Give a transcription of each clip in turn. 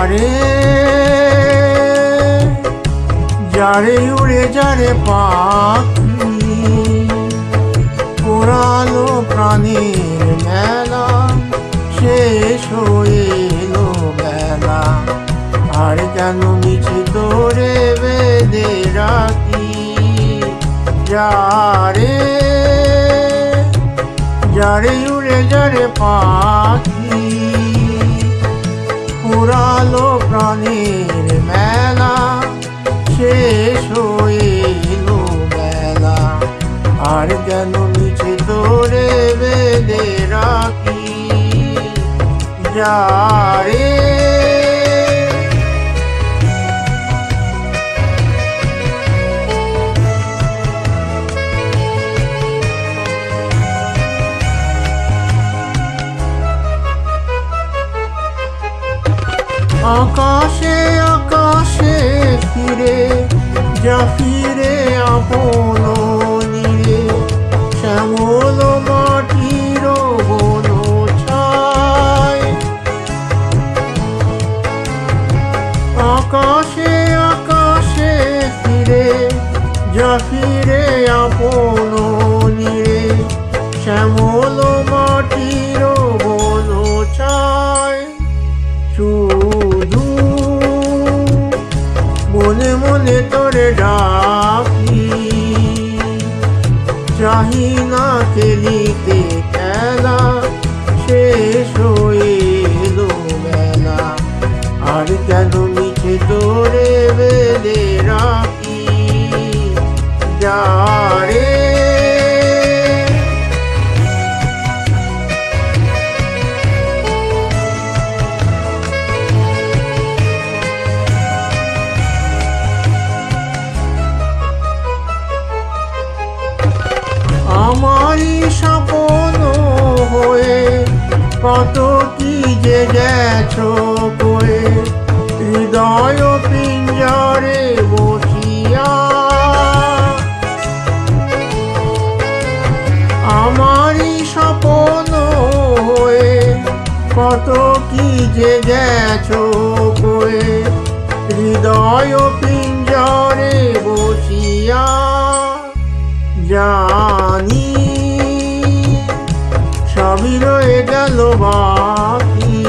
যারে যারে উড়ে যারে পাখি পোড়ালো প্রাণের মেলা শেষ হয়ে এলো বেলা আর কেন মিছে তোরে বেঁধে রাখি যারে যারে উড়ে যারে পাখি পোড়ালো প্রাণের মেলা শেষ হয়ে এলো বেলা আর কেন মিছে তোরে বেঁধে রাখি যারে আকাশে আকাশে ফিরে যা ফিরে আপন নীরে শ্যামল মাটির বন ছায় আকাশে আকাশে ফিরে যা ফিরে আপন নীরে শ্যামল মাটির বন ছায় শুধু মনে মনে তোরে ডাকি চাহি না খেলিতে খেলা শেষ হয়ে এলো বেলা আর কেন মিছে তোরে বেঁধে রাখি যারে আমারই স্বপ্ন হয়ে কত কি যে গেছো কয়ে হৃদয় পিঞ্জরে বসিয়া আমারই স্বপ্ন হয়ে কত কি যে গেছো কয়ে হৃদয় পিঞ্জরে বসিয়া জানি সবই রয়ে গেল বাকি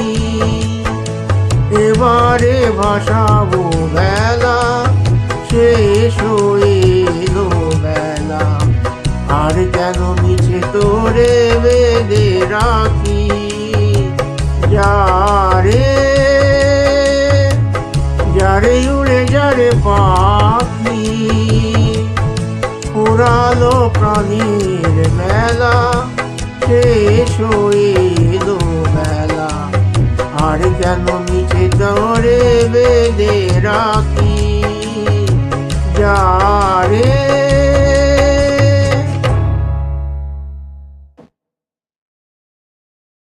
এবারে ভাসাবো বেলা শেষ হয়ে এলো বেলা আর কেন মিছে তোরে বেঁধে রাখি যারে যারে উড়ে যারে পাখি পোড়ালো প্রাণীর মেলা শেষ হয়ে এলো বেলা আর কেন মিছে তোরে বেঁধে রাখি যা